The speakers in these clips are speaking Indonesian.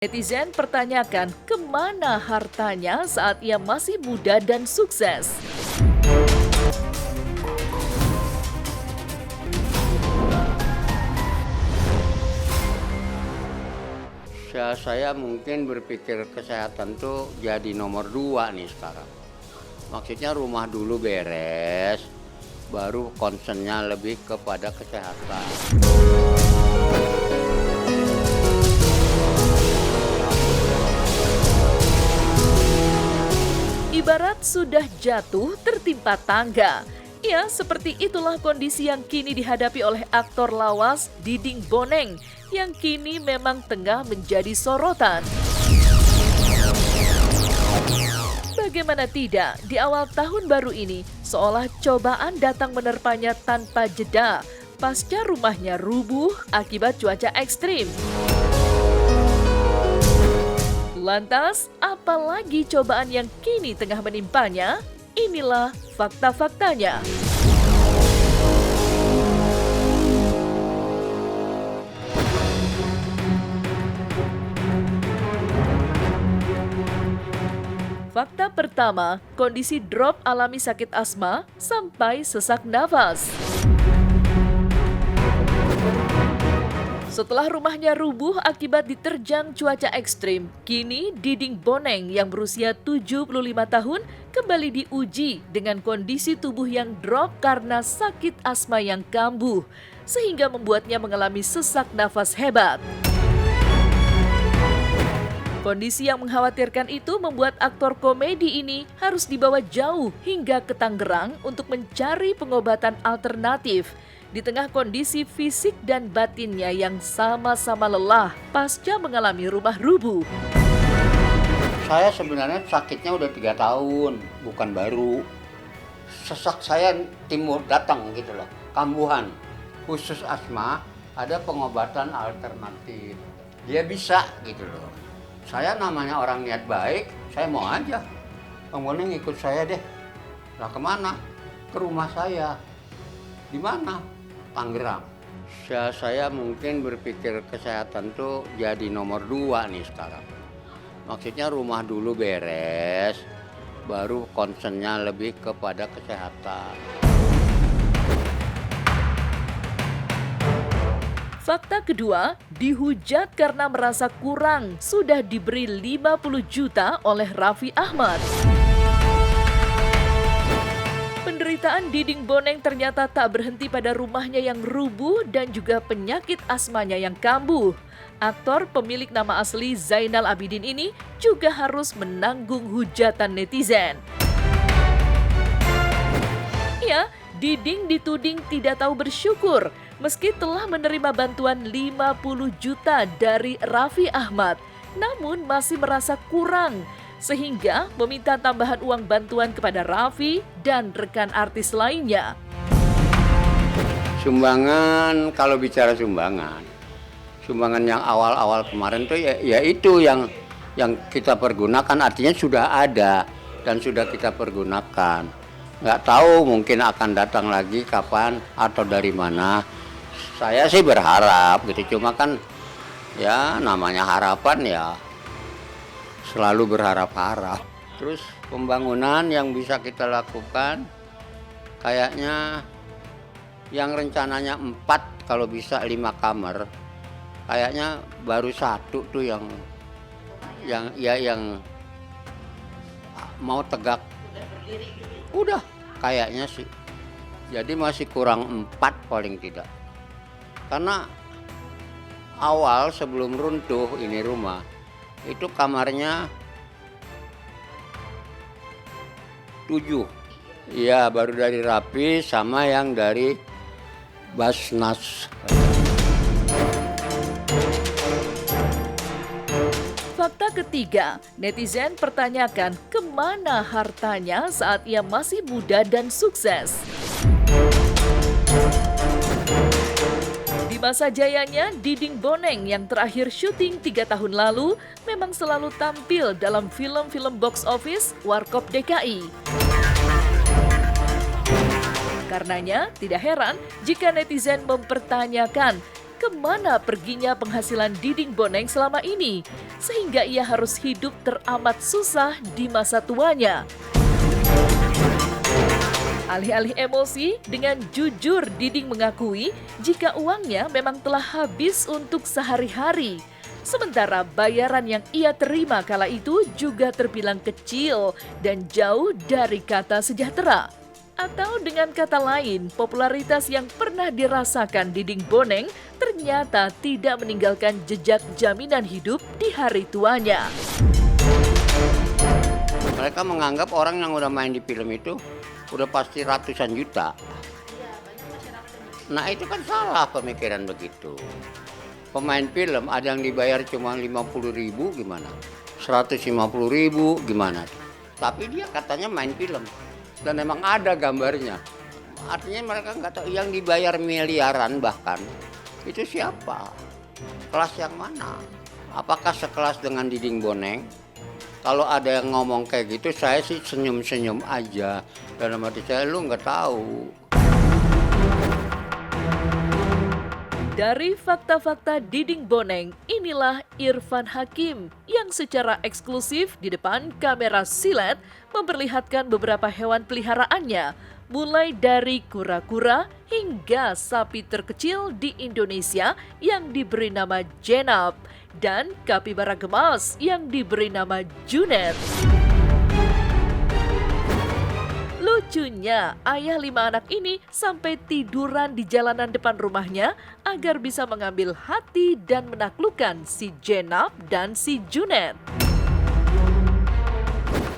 Netizen pertanyakan kemana hartanya saat ia masih muda dan sukses. Saya mungkin berpikir kesehatan tuh jadi nomor 2 nih sekarang. Maksudnya rumah dulu beres, baru concernnya lebih kepada kesehatan. Ibarat sudah jatuh tertimpa tangga. Ya, seperti itulah kondisi yang kini dihadapi oleh aktor lawas Diding Boneng yang kini memang tengah menjadi sorotan. Bagaimana tidak, di awal tahun baru ini, seolah cobaan datang menerpanya tanpa jeda, pasca rumahnya rubuh akibat cuaca ekstrim. Lantas, apalagi cobaan yang kini tengah menimpanya? Inilah fakta-faktanya. Fakta pertama, kondisi drop alami sakit asma sampai sesak nafas. Setelah rumahnya rubuh akibat diterjang cuaca ekstrim, kini Diding Boneng yang berusia 75 tahun kembali diuji dengan kondisi tubuh yang drop karena sakit asma yang kambuh, sehingga membuatnya mengalami sesak nafas hebat. Kondisi yang mengkhawatirkan itu membuat aktor komedi ini harus dibawa jauh hingga ke Tangerang untuk mencari pengobatan alternatif di tengah kondisi fisik dan batinnya yang sama-sama lelah pasca mengalami rumah rubuh. Saya sebenarnya sakitnya udah 3 tahun, bukan baru. Sesak saya timur datang gitu loh, kambuhan. Khusus asma ada pengobatan alternatif. Dia bisa gitu loh. Saya namanya orang niat baik, saya mau aja. Bang Boneng ikut saya deh. Lah kemana? Ke rumah saya. Di mana? Tangerang. Saya mungkin berpikir kesehatan tuh jadi nomor 2 nih sekarang. Maksudnya rumah dulu beres, baru concernnya lebih kepada kesehatan. Fakta kedua, dihujat karena merasa kurang sudah diberi 50 juta oleh Raffi Ahmad. Penderitaan Diding Boneng ternyata tak berhenti pada rumahnya yang rubuh dan juga penyakit asmanya yang kambuh. Aktor pemilik nama asli Zainal Abidin ini juga harus menanggung hujatan netizen. Ya, Diding dituding tidak tahu bersyukur meski telah menerima bantuan 50 juta dari Raffi Ahmad, namun masih merasa kurang sehingga meminta tambahan uang bantuan kepada Raffi dan rekan artis lainnya. Sumbangan, kalau bicara sumbangan yang awal-awal kemarin tuh ya itu yang kita pergunakan, artinya sudah ada dan sudah kita pergunakan. Nggak tahu mungkin akan datang lagi kapan atau dari mana. Saya sih berharap gitu, cuma kan ya namanya harapan ya selalu berharap-harap. Terus pembangunan yang bisa kita lakukan kayaknya yang rencananya 4 kalau bisa 5 kamar. Kayaknya baru 1 tuh yang mau tegak. Udah kayaknya sih. Jadi masih kurang 4 paling tidak. Karena awal sebelum runtuh ini rumah, itu kamarnya 7. Iya, baru dari Raffi sama yang dari Basnas. Fakta ketiga, netizen pertanyakan kemana hartanya saat ia masih muda dan sukses. Di masa jayanya, Diding Boneng yang terakhir syuting 3 tahun lalu memang selalu tampil dalam film-film box office Warkop DKI. Karenanya, tidak heran jika netizen mempertanyakan kemana perginya penghasilan Diding Boneng selama ini, sehingga ia harus hidup teramat susah di masa tuanya. Alih-alih emosi, dengan jujur Diding mengakui jika uangnya memang telah habis untuk sehari-hari. Sementara bayaran yang ia terima kala itu juga terbilang kecil dan jauh dari kata sejahtera. Atau dengan kata lain, popularitas yang pernah dirasakan Diding Boneng ternyata tidak meninggalkan jejak jaminan hidup di hari tuanya. Mereka menganggap orang yang udah main di film itu udah pasti ratusan juta. Nah itu kan salah pemikiran begitu. Pemain film ada yang dibayar cuma 50.000 gimana? 150.000 gimana? Tapi dia katanya main film. Dan memang ada gambarnya. Artinya mereka nggak tahu yang dibayar miliaran bahkan. Itu siapa? Kelas yang mana? Apakah sekelas dengan Diding Boneng? Kalau ada yang ngomong kayak gitu, saya sih senyum-senyum aja. Dalam hati saya, lu nggak tahu. Dari fakta-fakta Diding Boneng, inilah Irfan Hakim yang secara eksklusif di depan kamera silet memperlihatkan beberapa hewan peliharaannya, mulai dari kura-kura hingga sapi terkecil di Indonesia yang diberi nama Jenab dan kapibara gemas yang diberi nama Junet. Lucunya, ayah 5 anak ini sampai tiduran di jalanan depan rumahnya agar bisa mengambil hati dan menaklukkan si Jenab dan si Junet.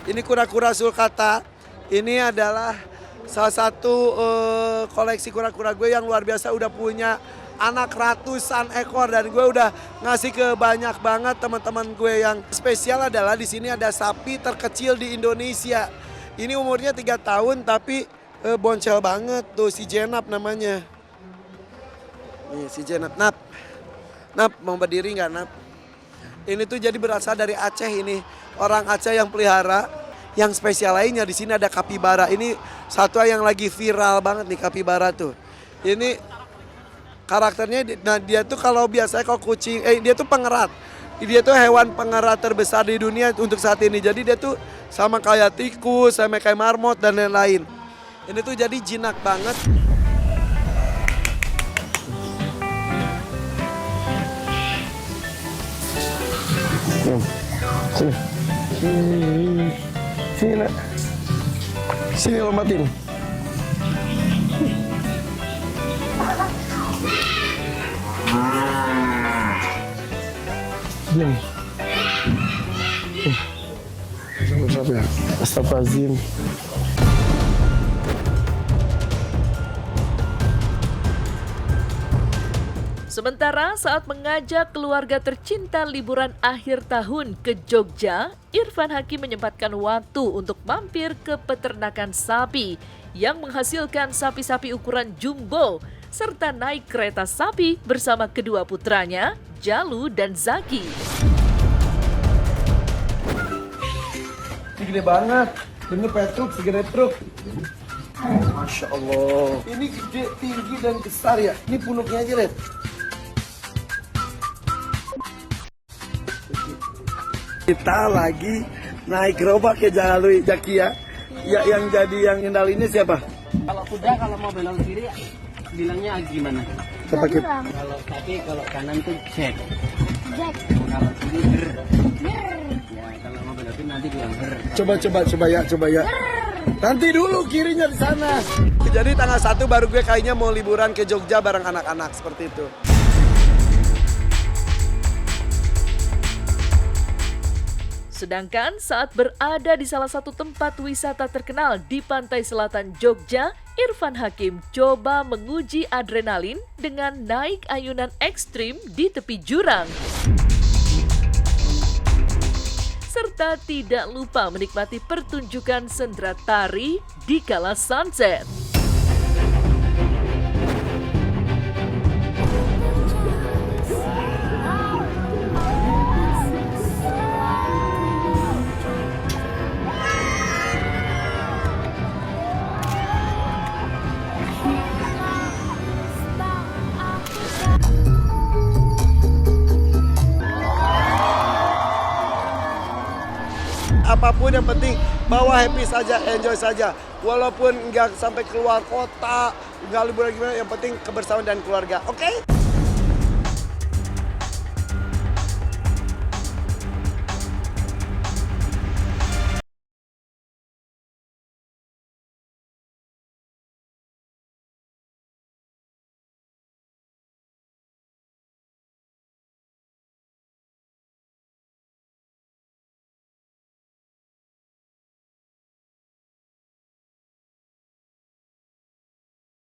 Ini kura-kura sulcata. Ini adalah salah satu koleksi kura-kura gue yang luar biasa, udah punya anak ratusan ekor dan gue udah ngasih ke banyak banget teman-teman gue. Yang spesial adalah di sini ada sapi terkecil di Indonesia. Ini umurnya 3 tahun tapi boncel banget tuh, si Jenab namanya. Nih si Jenab. Nap, mau berdiri nggak Nap? Ini tuh jadi berasal dari Aceh ini. Orang Aceh yang pelihara. Yang spesial lainnya di sini ada kapibara. Ini satwa yang lagi viral banget nih, kapibara tuh. Ini karakternya, nah dia tuh kalau biasanya kalau kucing, dia tuh pengerat. Dia tuh hewan pengerat terbesar di dunia untuk saat ini. Jadi dia tuh sama kayak tikus, sama kayak marmot dan lain-lain. Ini tuh jadi jinak banget. Sini nak, sini lompatin. Diam. Sampai ya. Astagfirullahaladzim. Sementara saat mengajak keluarga tercinta liburan akhir tahun ke Jogja, Irfan Hakim menyempatkan waktu untuk mampir ke peternakan sapi yang menghasilkan sapi-sapi ukuran jumbo, serta naik kereta sapi bersama kedua putranya, Jalu dan Zaki. Ini gede banget, bener Petruk, segede truk. Masya Allah. Ini gede, tinggi dan besar ya. Ini punuknya aja lihat. Kita lagi naik gerobak ya Jalu, Jaki ya. Ya yang jadi yang ngendalinnya siapa? Kalau kuda kalau mau belok kiri bilangnya gimana? Pakai Kalau sapi kalau kanan tuh jack. Jack. Kalau kiri ger. Ger. Ya kalau mau belokin nanti bilang ger. coba ya. Nanti dulu kirinya di sana. Jadi tanggal 1 baru gue kayaknya mau liburan ke Jogja bareng anak-anak seperti itu. Sedangkan saat berada di salah satu tempat wisata terkenal di pantai selatan Jogja, Irfan Hakim coba menguji adrenalin dengan naik ayunan ekstrim di tepi jurang. Serta tidak lupa menikmati pertunjukan sendera tari di kala sunset. apapun yang penting bawa happy saja, enjoy saja. Walaupun nggak sampai keluar kota, nggak liburan gimana, yang penting kebersamaan dan keluarga. Oke?